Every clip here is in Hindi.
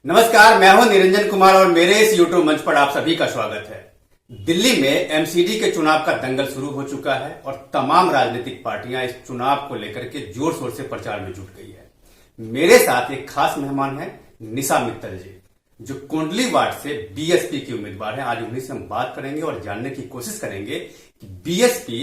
नमस्कार, मैं हूं निरंजन कुमार और मेरे इस यूट्यूब मंच पर आप सभी का स्वागत है। दिल्ली में एमसीडी के चुनाव का दंगल शुरू हो चुका है और तमाम राजनीतिक पार्टियां इस चुनाव को लेकर के जोर शोर से प्रचार में जुट गई है। मेरे साथ एक खास मेहमान है निशा मित्तल जी, जो कुंडली वार्ड से बीएसपी की उम्मीदवार है। आज उन्हीं से हम बात करेंगे और जानने की कोशिश करेंगे कि बीएसपी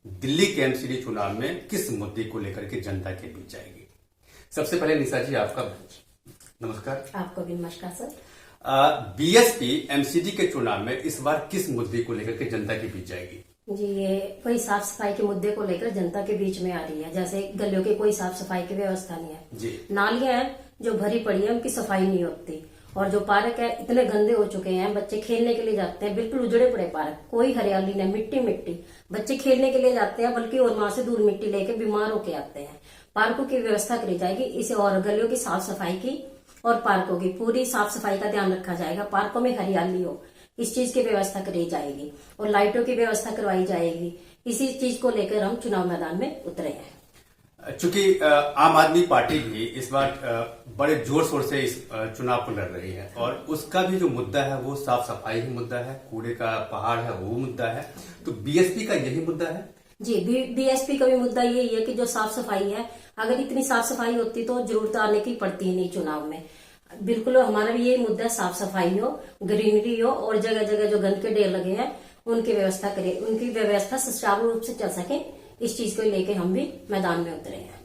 दिल्ली के एमसीडी चुनाव में किस मुद्दे को लेकर के जनता के बीच जाएगी। सबसे पहले निशा जी, आपका नमस्कार। आपको भी नमस्कार सर। बीएसपी एमसीडी के चुनाव में इस बार किस मुद्दे को लेकर के जनता के बीच जाएगी? जी, ये कोई साफ सफाई के मुद्दे को लेकर जनता के बीच में आ रही है। जैसे गलियों की कोई साफ सफाई की व्यवस्था नहीं है जी। नालियां हैं जो भरी पड़ी है, उनकी सफाई नहीं होती। और जो पार्क है इतने गंदे हो चुके हैं, बच्चे खेलने के लिए जाते हैं, बिल्कुल उजड़े पड़े पार्क, कोई हरियाली नहीं, मिट्टी मिट्टी। बच्चे खेलने के लिए जाते हैं, बल्कि और वहां से दूर मिट्टी लेके बीमार होके आते हैं। पार्कों की व्यवस्था करी जाएगी इसे, और गलियों की साफ सफाई की और पार्कों की पूरी साफ सफाई का ध्यान रखा जाएगा। पार्कों में हरियाली हो, इस चीज की व्यवस्था करी जाएगी और लाइटों की व्यवस्था करवाई जाएगी। इसी चीज को लेकर हम चुनाव मैदान में उतरे हैं। चूंकि आम आदमी पार्टी भी इस बार बड़े जोर शोर से इस चुनाव को लड़ रही है और उसका भी जो मुद्दा है वो साफ सफाई ही मुद्दा है, कूड़े का पहाड़ है वो मुद्दा है। तो बीएसपी का यही मुद्दा है। जी, बीएसपी का भी मुद्दा यही है कि जो साफ सफाई है, अगर इतनी साफ सफाई होती तो जरूरत आने की पड़ती ही नहीं चुनाव में। बिल्कुल हमारा भी यही मुद्दा है, साफ सफाई हो, ग्रीनरी हो और जगह जगह जो गंद के ढेर लगे हैं उनकी व्यवस्था करें, उनकी व्यवस्था सुचारू रूप से चल सके। इस चीज को लेके हम भी मैदान में उतरे हैं।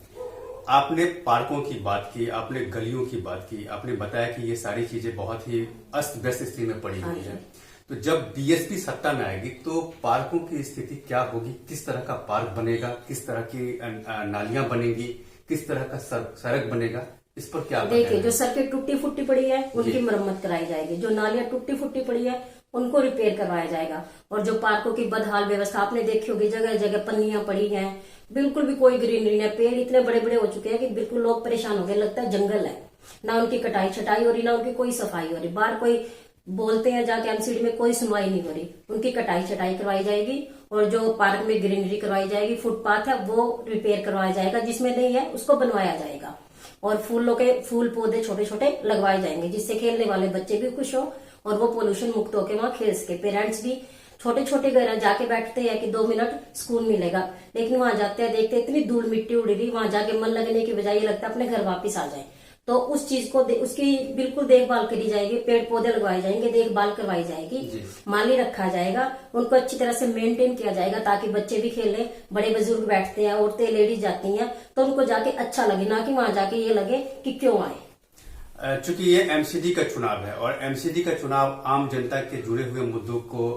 आपने पार्कों की बात की, आपने गलियों की बात की, आपने बताया कि ये सारी चीजें बहुत ही अस्त व्यस्त स्थिति में पड़ी हुई है। तो जब बीएसपी सत्ता में आएगी तो पार्कों की स्थिति क्या होगी? किस तरह का पार्क बनेगा, किस तरह की नालियां बनेंगी, किस तरह का सड़क बनेगा, इस पर क्या? देखिए, जो सड़कें टूटी फूटी पड़ी है उनकी मरम्मत कराई जाएगी, जो नालियां टूटी फूटी पड़ी है उनको रिपेयर करवाया जाएगा। और जो पार्कों की बदहाल व्यवस्था आपने देखी होगी, जगह जगह पन्नियां पड़ी हैं, बिल्कुल भी कोई ग्रीनरी नहीं, पेड़ इतने बड़े बड़े हो चुके हैं कि बिल्कुल लोग परेशान हो गए, लगता है जंगल है। ना उनकी कटाई छटाई हो रही, ना उनकी कोई सफाई हो रही। बाहर कोई बोलते हैं जाके एमसीडी में कोई सुनवाई नहीं हो रही। उनकी कटाई छटाई करवाई जाएगी और जो पार्क में ग्रीनरी करवाई जाएगी, फुटपाथ है वो रिपेयर करवाया जाएगा, जिसमें नहीं है उसको बनवाया जाएगा। और फूलों के फूल पौधे छोटे छोटे लगवाए जाएंगे, जिससे खेलने वाले बच्चे भी खुश हो और वो पोल्यूशन मुक्त होकर वहां खेल सके। पेरेंट्स भी छोटे छोटे घर जाके बैठते हैं कि 2 मिनट स्कूल मिलेगा, लेकिन वहां जाते हैं देखते इतनी धूल मिट्टी उड़ रही, वहां जाके मन लगने की बजाय ये लगता है अपने घर वापिस आ जाए। तो उस चीज को उसकी बिल्कुल देखभाल करी जाएगी, पेड़ पौधे लगवाए जाएंगे, देखभाल करवाई जाएगी, माली रखा जाएगा, उनको अच्छी तरह से मेंटेन किया जाएगा ताकि बच्चे भी खेलें। बड़े बुजुर्ग बैठते हैं, औरतें लेडीज जाती हैं, तो उनको जाके अच्छा लगे, ना कि वहां जाके ये लगे कि क्यों आए। चूंकि ये एमसीडी का चुनाव है और एमसीडी का चुनाव आम जनता के जुड़े हुए मुद्दों को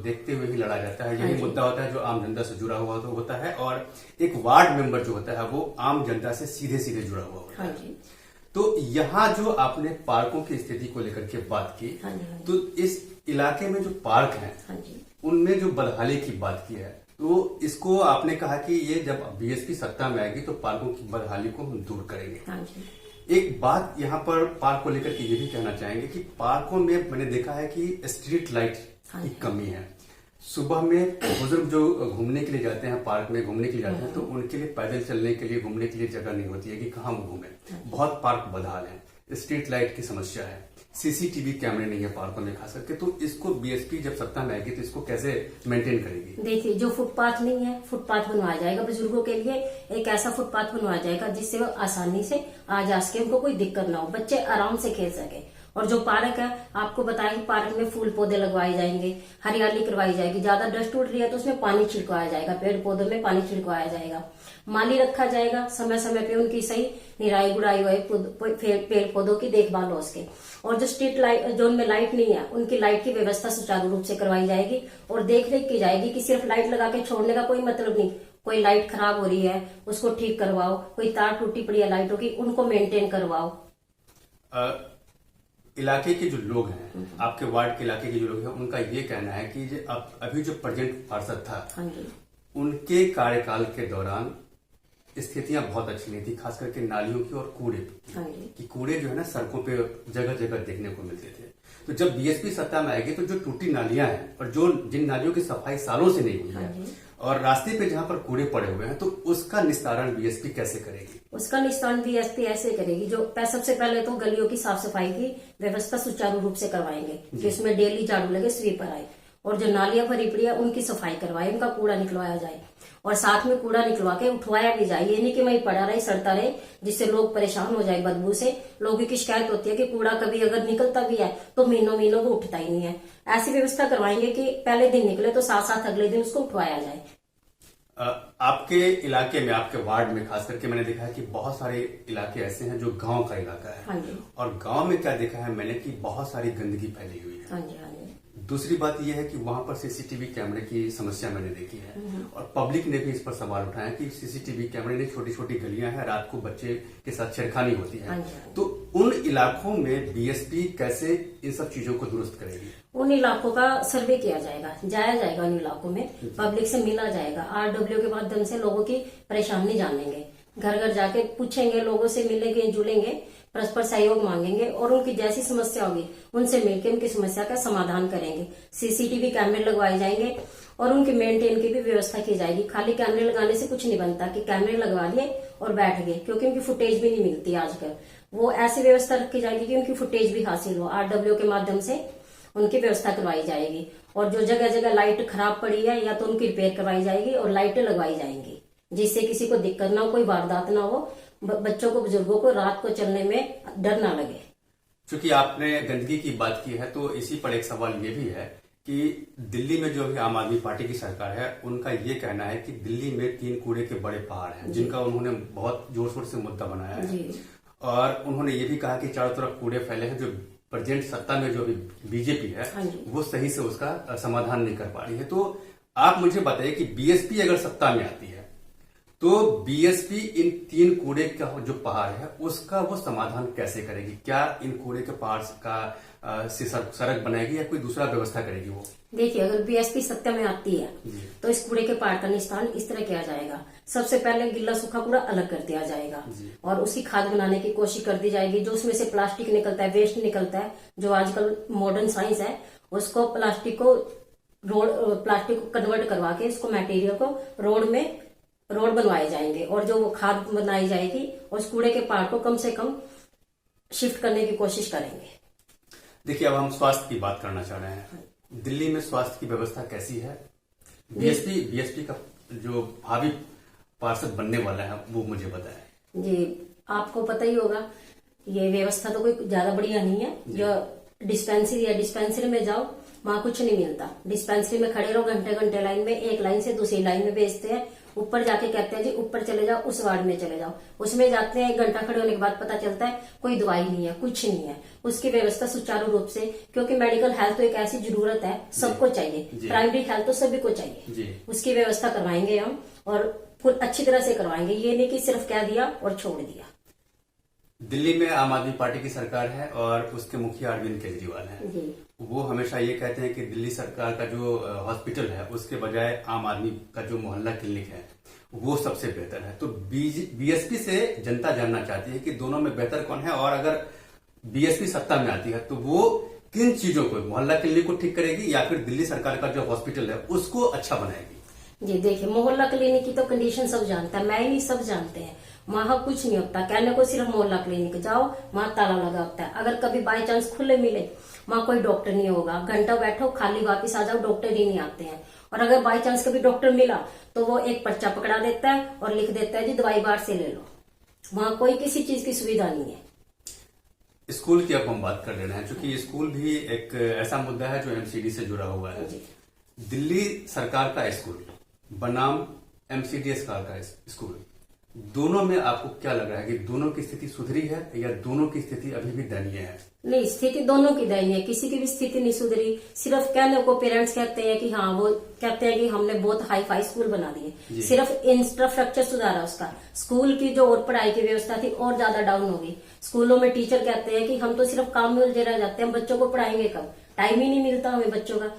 देखते हुए ही लड़ा जाता है। यही मुद्दा होता है जो आम जनता से जुड़ा हुआ होता है और एक वार्ड मेंबर जो होता है वो आम जनता से सीधे सीधे जुड़ा हुआ होता है। तो यहाँ जो आपने पार्कों की स्थिति को लेकर के बात की, तो इस इलाके में जो पार्क हैं उनमें जो बदहाली की बात की है, तो इसको आपने कहा कि ये जब बीएसपी सत्ता में आएगी तो पार्कों की बदहाली को हम दूर करेंगे। एक बात यहाँ पर पार्क को लेकर के ये भी कहना चाहेंगे कि पार्कों में मैंने देखा है कि स्ट्रीट लाइट की कमी है। सुबह में बुजुर्ग जो घूमने के लिए जाते हैं, पार्क में घूमने के लिए जाते हैं, तो उनके लिए पैदल चलने के लिए, घूमने के लिए जगह नहीं होती है कि कहाँ वो घूमे। बहुत पार्क बदहाल है, स्ट्रीट लाइट की समस्या है, सीसीटीवी कैमरे नहीं है पार्कों में खास करके। तो इसको बीएसपी जब सत्ता में आएगी तो इसको कैसे मेंटेन करेगी? देखिए, जो फुटपाथ नहीं है, फुटपाथ बनवाया जाएगा बुजुर्गों के लिए। एक ऐसा फुटपाथ बनवाया जाएगा जिससे वो आसानी से आ जा सके, उनको कोई दिक्कत ना हो, बच्चे आराम से खेल सके। और जो पार्क है, आपको बताया कि पार्क में फूल पौधे लगवाए जाएंगे, हरियाली करवाई जाएगी। ज्यादा डस्ट उड़ रही है तो उसमें पानी छिड़कवाया जाएगा, पेड़ पौधों में पानी छिड़कवाया जाएगा, माली रखा जाएगा, समय समय पे उनकी सही निराई गुड़ाई हुए, पेड़ पौधों की देखभाल हो सके। और जो स्ट्रीट लाइट, जो उनमें लाइट नहीं है, उनकी लाइट की व्यवस्था सुचारू रूप से करवाई जाएगी और देख रेख की जाएगी कि सिर्फ लाइट लगा के छोड़ने का कोई मतलब नहीं। कोई लाइट खराब हो रही है उसको ठीक करवाओ, कोई तार टूटी पड़ी है लाइटों की, उनको मेंटेन करवाओ। इलाके के जो लोग हैं, आपके वार्ड के इलाके के जो लोग हैं, उनका ये कहना है कि अभी जो प्रेजेंट पार्षद था उनके कार्यकाल के दौरान स्थितियां बहुत अच्छी नहीं थी, खास करके नालियों की और कूड़े की। कूड़े जो है ना सड़कों पे जगह जगह देखने को मिलते थे। तो जब बीएसपी सत्ता में आएगी तो जो टूटी नालियां हैं और जो जिन नालियों की सफाई सालों से नहीं हुई है और रास्ते पे जहां पर कूड़े पड़े हुए हैं, तो उसका निस्तारण बीएसपी कैसे करेगी? उसका निस्तारण बीएसपी ऐसे करेगी, जो सबसे पहले तो गलियों की साफ सफाई की व्यवस्था सुचारू रूप से करवाएंगे कि उसमें डेली झाड़ू लगे, स्वीपर आए, और जो नालियां भरी पड़ी है उनकी सफाई करवाए, उनका कूड़ा निकलवाया जाए, और साथ में कूड़ा निकलवा के उठवाया भी जाए। ये नहीं कि वहीं पड़ा रहे, सड़ता रहे, जिससे लोग परेशान हो जाए बदबू से। लोगों की शिकायत होती है कि कूड़ा कभी अगर निकलता भी है तो महीनों महीनों वो उठता ही नहीं है। ऐसी व्यवस्था करवाएंगे कि पहले दिन निकले तो साथ साथ अगले दिन उसको उठवाया जाए। आपके इलाके में, आपके वार्ड में खास करके मैंने देखा है कि बहुत सारे इलाके ऐसे हैं जो गांव का इलाका है। हाँ जी। और गांव में क्या देखा है मैंने कि बहुत सारी गंदगी फैली हुई है। हाँ जी, हाँ जी। दूसरी बात यह है कि वहां पर सीसीटीवी कैमरे की समस्या मैंने देखी है, और पब्लिक ने भी इस पर सवाल उठाया कि सीसीटीवी कैमरे में छोटी छोटी गलियां हैं, रात को बच्चे के साथ छेड़खानी होती है। तो उन इलाकों में बीएसपी कैसे इन सब चीजों को दुरुस्त करेगी? उन इलाकों का सर्वे किया जाएगा, जाया जाएगा उन इलाकों में, पब्लिक से मिला जाएगा, आरडब्ल्यू के माध्यम से लोगों की परेशानी जानेंगे, घर घर जाके पूछेंगे, लोगों से मिलेंगे, जुड़ेंगे, परस्पर सहयोग मांगेंगे, और उनकी जैसी समस्या होगी उनसे मिलकर उनकी समस्या का समाधान करेंगे। सीसीटीवी कैमरे लगवाए जाएंगे और उनके मेंटेन की भी व्यवस्था की जाएगी। खाली कैमरे लगाने से कुछ नहीं बनता कि कैमरे लगवा लिए और बैठ गए, क्योंकि उनकी फुटेज भी नहीं मिलती आजकल। वो ऐसी व्यवस्था रखी जाएगी कि उनकी फुटेज भी हासिल हो, आरडब्ल्यू के माध्यम से उनकी व्यवस्था करवाई जाएगी। और जो जगह जगह लाइट खराब पड़ी है या तो उनकी रिपेयर करवाई जाएगी और लाइटें लगवाई जाएंगी, जिससे किसी को दिक्कत ना हो, कोई वारदात ना हो, बच्चों को, बुजुर्गों को रात को चलने में डर ना लगे। क्योंकि आपने गंदगी की बात की है तो इसी पर एक सवाल ये भी है कि दिल्ली में जो भी आम आदमी पार्टी की सरकार है, उनका ये कहना है कि दिल्ली में 3 कूड़े के बड़े पहाड़ हैं, जिनका उन्होंने बहुत जोर शोर से मुद्दा बनाया है। और उन्होंने ये भी कहा कि चारों तरफ कूड़े फैले हैं, जो प्रेजेंट सत्ता में जो भी बीजेपी है वो सही से उसका समाधान नहीं कर पा रही है। तो आप मुझे बताइए कि बीएसपी अगर सत्ता में आती है तो बीएसपी इन 3 कूड़े का जो पहाड़ है उसका वो समाधान कैसे करेगी? क्या इन कूड़े के पहाड़ का सड़क बनाएगी या कोई दूसरा व्यवस्था करेगी? वो देखिए, अगर बीएसपी सत्ता में आती है तो इस कूड़े के पहाड़ का निस्तारण इस तरह किया जाएगा। सबसे पहले गिल्ला सूखा कूड़ा अलग कर दिया जाएगा और उसकी खाद बनाने की कोशिश कर दी जाएगी। जो उसमें से प्लास्टिक निकलता है, वेस्ट निकलता है, जो आजकल मॉडर्न साइंस है, उसको प्लास्टिक को कन्वर्ट करवा के इसको मटेरियल को रोड बनवाए जाएंगे, और जो वो खाद बनाई जाएगी उस कूड़े के पहाड़ को कम से कम शिफ्ट करने की कोशिश करेंगे। देखिए, अब हम स्वास्थ्य की बात करना चाह रहे हैं। दिल्ली में स्वास्थ्य की व्यवस्था कैसी है? बीएसपी का जो भावी पार्षद बनने वाला है वो मुझे बताएं। जी, आपको पता ही होगा, ये व्यवस्था तो कोई ज्यादा बढ़िया नहीं है। जो डिस्पेंसरी में जाओ, वहां कुछ नहीं मिलता। डिस्पेंसरी में खड़े रहो घंटे घंटे लाइन में, एक लाइन से दूसरी लाइन में भेजते हैं। ऊपर जाके कहते हैं जी ऊपर चले जाओ, उस वार्ड में चले जाओ, उसमें जाते हैं, 1 घंटा खड़े होने के बाद पता चलता है कोई दवाई नहीं है, कुछ नहीं है। उसकी व्यवस्था सुचारू रूप से, क्योंकि मेडिकल हेल्थ तो एक ऐसी जरूरत है, सबको चाहिए, प्राइमरी हेल्थ तो सभी को चाहिए, उसकी व्यवस्था करवाएंगे हम, और अच्छी तरह से करवाएंगे। ये नहीं कि सिर्फ कह दिया और छोड़ दिया। दिल्ली में आम आदमी पार्टी की सरकार है और उसके मुखिया अरविंद केजरीवाल हैं। वो हमेशा ये कहते हैं कि दिल्ली सरकार का जो हॉस्पिटल है उसके बजाय आम आदमी का जो मोहल्ला क्लिनिक है वो सबसे बेहतर है। तो बीएसपी से जनता जानना चाहती है कि दोनों में बेहतर कौन है, और अगर बीएसपी सत्ता में आती है तो वो किन चीजों को, मोहल्ला क्लिनिक को ठीक करेगी या फिर दिल्ली सरकार का जो हॉस्पिटल है उसको अच्छा बनाएगी? जी देखिए, मोहल्ला क्लिनिक की तो कंडीशन सब जानता है, मैं ही नहीं, सब जानते हैं। वहां कुछ नहीं होता, कहने को सिर्फ मोहल्ला क्लिनिक जाओ, वहां ताला लगा होता है। अगर कभी बाई चांस खुले मिले, वहां कोई डॉक्टर नहीं होगा, घंटा बैठो खाली वापिस आ जाओ, डॉक्टर ही नहीं आते हैं। और अगर बाई चांस कभी डॉक्टर मिला तो वो एक पर्चा पकड़ा देता है और लिख देता है जी दवाई बाहर से ले लो। वहां कोई किसी चीज की सुविधा नहीं है। स्कूल की अब हम बात कर ले रहे हैं, क्योंकि स्कूल भी एक ऐसा मुद्दा है जो एमसीडी से जुड़ा हुआ है। दिल्ली सरकार का स्कूल बनाम एमसीडी सरकार का स्कूल, दोनों में आपको क्या लग रहा है कि दोनों की स्थिति सुधरी है या दोनों की स्थिति अभी भी दयनीय है? नहीं, स्थिति दोनों की दयनीय है, किसी की भी स्थिति नहीं सुधरी। सिर्फ कहने को पेरेंट्स कहते हैं कि हाँ, वो कहते हैं कि हमने बहुत हाई फाई स्कूल बना दिए, सिर्फ इंफ्रास्ट्रक्चर सुधारा उसका। स्कूल की जो और पढ़ाई की व्यवस्था थी और ज्यादा डाउन हो गई। स्कूलों में टीचर कहते हैं कि हम तो सिर्फ काम में उलझे रह जाते हैं, बच्चों को पढ़ाएंगे कब, टाइम ही नहीं मिलता हमें बच्चों का।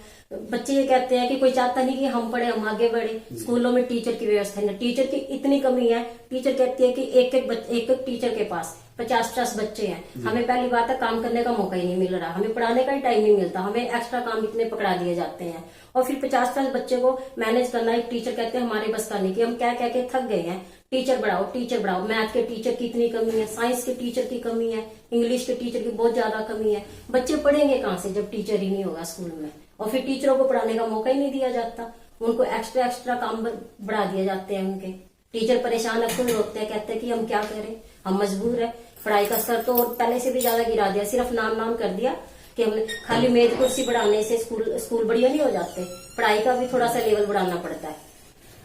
बच्चे ये कहते हैं कि कोई चाहता नहीं कि हम पढ़े, हम आगे बढ़े। स्कूलों में टीचर की व्यवस्था नहीं, टीचर की इतनी कमी है। टीचर कहती है कि एक एक टीचर के पास 50-50 बच्चे हैं, हमें पहली बात है काम करने का मौका ही नहीं मिल रहा, हमें पढ़ाने का ही टाइम नहीं मिलता, हमें एक्स्ट्रा काम इतने पकड़ा दिए जाते हैं और फिर 50-50 बच्चे को मैनेज करना एक टीचर कहते हैं हमारे बस का नहीं, कि हम क्या कह के थक गए हैं। टीचर बढ़ाओ, मैथ के टीचर की इतनी कमी है, साइंस के टीचर की कमी है, इंग्लिश के टीचर की बहुत ज्यादा कमी है। बच्चे पढ़ेंगे कहाँ से जब टीचर ही नहीं होगा स्कूल में, और फिर टीचरों को पढ़ाने का मौका ही नहीं दिया जाता, उनको एक्स्ट्रा काम बढ़ा दिए जाते हैं उनके। टीचर परेशान है, खुद रोकते हैं, कहते हैं कि हम क्या करें, हम मजबूर है। पढ़ाई का स्तर तो पहले से भी ज्यादा गिरा दिया, सिर्फ नाम कर दिया कि हमने खाली मेज कुर्सी बढ़ाने से स्कूल बढ़िया नहीं हो जाते, पढ़ाई का भी थोड़ा सा लेवल बढ़ाना पड़ता है।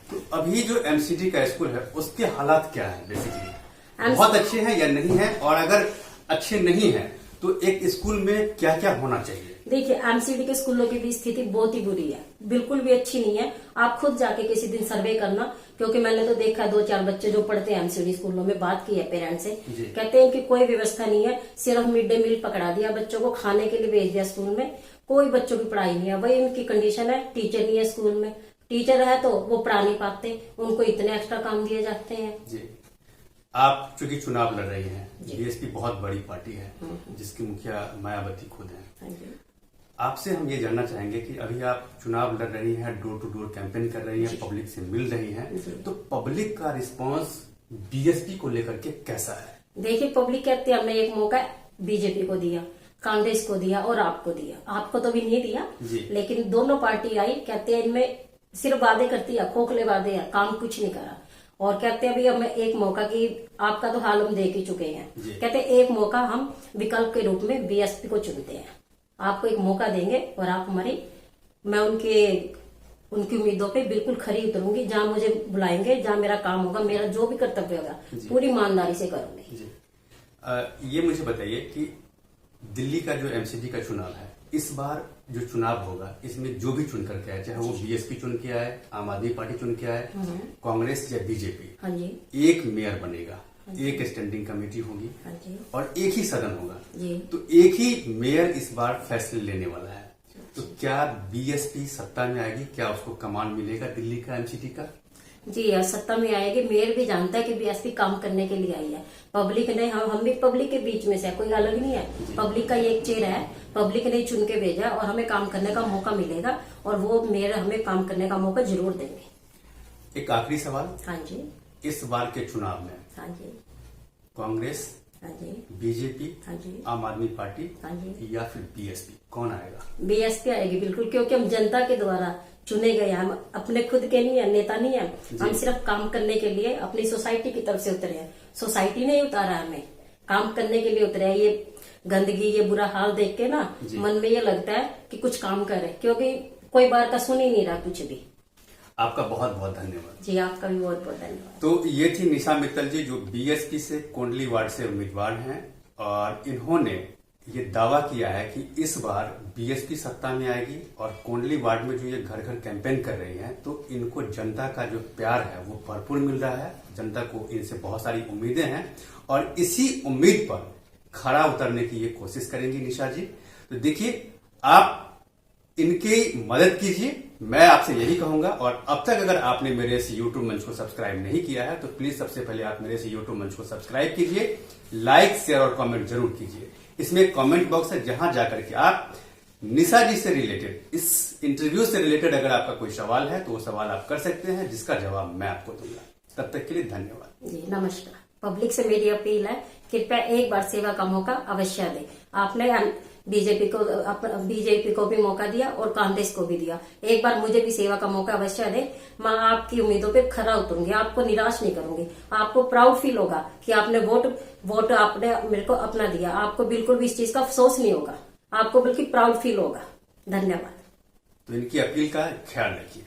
तो अभी जो एमसीडी का स्कूल है उसके हालात क्या है बेसिकली, बहुत अच्छे हैं या नहीं है, और अगर अच्छे नहीं है तो एक स्कूल में क्या क्या होना चाहिए? देखिए, एमसीडी के स्कूलों की भी स्थिति बहुत ही बुरी है, बिल्कुल भी अच्छी नहीं है। आप खुद जाके किसी दिन सर्वे करना, क्योंकि मैंने तो देखा है 2-4 बच्चे जो पढ़ते हैं एमसीडी स्कूलों में, बात की है पेरेंट्स से, कहते हैं कि कोई व्यवस्था नहीं है, सिर्फ मिड डे मील पकड़ा दिया, बच्चों को खाने के लिए भेज दिया स्कूल में, कोई बच्चों की पढ़ाई नहीं है। वही उनकी कंडीशन है, टीचर नहीं है स्कूल में, टीचर है तो वो पढ़ा नहीं पाते, उनको इतने एक्स्ट्रा काम दिए जाते हैं। जी, आप चूंकि चुनाव लड़ रही हैं, बीएसपी बहुत बड़ी पार्टी है जिसकी मुखिया मायावती खुद है, आपसे हम ये जानना चाहेंगे कि अभी आप चुनाव लड़ रही हैं, डोर टू डोर कैंपेन कर रही हैं, पब्लिक से मिल रही हैं, तो पब्लिक का रिस्पांस बीएसपी को लेकर के कैसा है? देखिए, पब्लिक कहती है हमने एक मौका बीजेपी को दिया, कांग्रेस को दिया और आपको दिया, आपको तो भी नहीं दिया, लेकिन दोनों पार्टी आई, कहते हैं इनमें सिर्फ वादे करती है, खोखले वादे हैं, काम कुछ नहीं करा, और कहते हैं अभी हमें एक मौका की, आपका तो हाल हम दे ही चुके हैं, कहते हैं एक मौका हम विकल्प के रूप में बीएसपी को चुनते हैं, आपको एक मौका देंगे और आप हमारी, मैं उनकी उम्मीदों पे बिल्कुल खरी उतरूंगी, जहां मुझे बुलाएंगे, जहां मेरा काम होगा, मेरा जो भी कर्तव्य होगा पूरी ईमानदारी से करूंगी। ये मुझे बताइए कि दिल्ली का जो एमसीडी का चुनाव है, इस बार जो चुनाव होगा इसमें जो भी चुन करके आए, चाहे वो बीएसपी चुन के आए, आम आदमी पार्टी चुन के आए, कांग्रेस या बीजेपी, हाँ जी, एक मेयर बनेगा, एक स्टैंडिंग कमेटी होगी और एक ही सदन होगा, तो एक ही मेयर इस बार फैसले लेने वाला है। तो क्या बीएसपी सत्ता में आएगी? क्या उसको कमान मिलेगा दिल्ली का एमसीडी का? जी, सत्ता में आएगी। मेयर भी जानता है कि बीएसपी काम करने के लिए आई है, पब्लिक ने, हम भी पब्लिक के बीच में से है, कोई अलग नहीं है, पब्लिक का ये एक चेहरा है, पब्लिक ने चुन के भेजा और हमें काम करने का मौका मिलेगा, और वो मेयर हमें काम करने का मौका जरूर देंगे। एक आखिरी सवाल, हाँ जी, इस बार के चुनाव में हाँ जी, कांग्रेस, हाँ जी, बीजेपी, हाँ जी, आम आदमी पार्टी, हाँ जी, या फिर बीएसपी, कौन आएगा? बीएसपी आएगी बिल्कुल, क्योंकि हम जनता के द्वारा चुने गए, हम अपने खुद के नहीं है, नेता नहीं है, हम सिर्फ काम करने के लिए अपनी सोसाइटी की तरफ से उतरे हैं, सोसाइटी ने उतारा हमें, काम करने के लिए उतरे हैं। ये गंदगी, ये बुरा हाल देख के ना मन में ये लगता है कि कुछ काम करे, क्योंकि कोई बार का सुन ही नहीं रहा कुछ भी। आपका बहुत बहुत धन्यवाद। जी, आपका भी बहुत बहुत धन्यवाद। तो ये थी निशा मित्तल जी, जो बीएसपी से कोंडली वार्ड से उम्मीदवार हैं, और इन्होंने ये दावा किया है कि इस बार बीएसपी सत्ता में आएगी, और कोंडली वार्ड में जो ये घर घर कैंपेन कर रही हैं, तो इनको जनता का जो प्यार है वो भरपूर मिल रहा है, जनता को इनसे बहुत सारी उम्मीदें हैं, और इसी उम्मीद पर खरा उतरने की ये कोशिश करेंगी निशा जी। तो देखिए, आप इनकी मदद कीजिए, मैं आपसे यही कहूंगा। और अब तक अगर आपने मेरे इस यूट्यूब मंच को सब्सक्राइब नहीं किया है तो प्लीज सबसे पहले आप मेरे इस यूट्यूब मंच को सब्सक्राइब कीजिए, लाइक, शेयर और कमेंट जरूर कीजिए। इसमें एक कमेंट बॉक्स है, जहां जाकर के आप निशा जी से रिलेटेड, इस इंटरव्यू से रिलेटेड अगर आपका कोई सवाल है तो वो सवाल आप कर सकते हैं, जिसका जवाब मैं आपको दूंगा। तब तक के लिए धन्यवाद। जी, नमस्कार। पब्लिक से मेरी अपील है, कृपया एक बार सेवा का मौका अवश्य दें। आपने बीजेपी को भी मौका दिया और कांग्रेस को भी दिया, एक बार मुझे भी सेवा का मौका अवश्य दें। मैं आपकी उम्मीदों पे खरा उतरूंगी, आपको निराश नहीं करूंगी, आपको प्राउड फील होगा कि आपने वोट आपने मेरे को अपना दिया, आपको बिल्कुल भी इस चीज का अफसोस नहीं होगा, आपको बल्कि प्राउड फील होगा। धन्यवाद। तो इनकी अपील का ख्याल रखिए।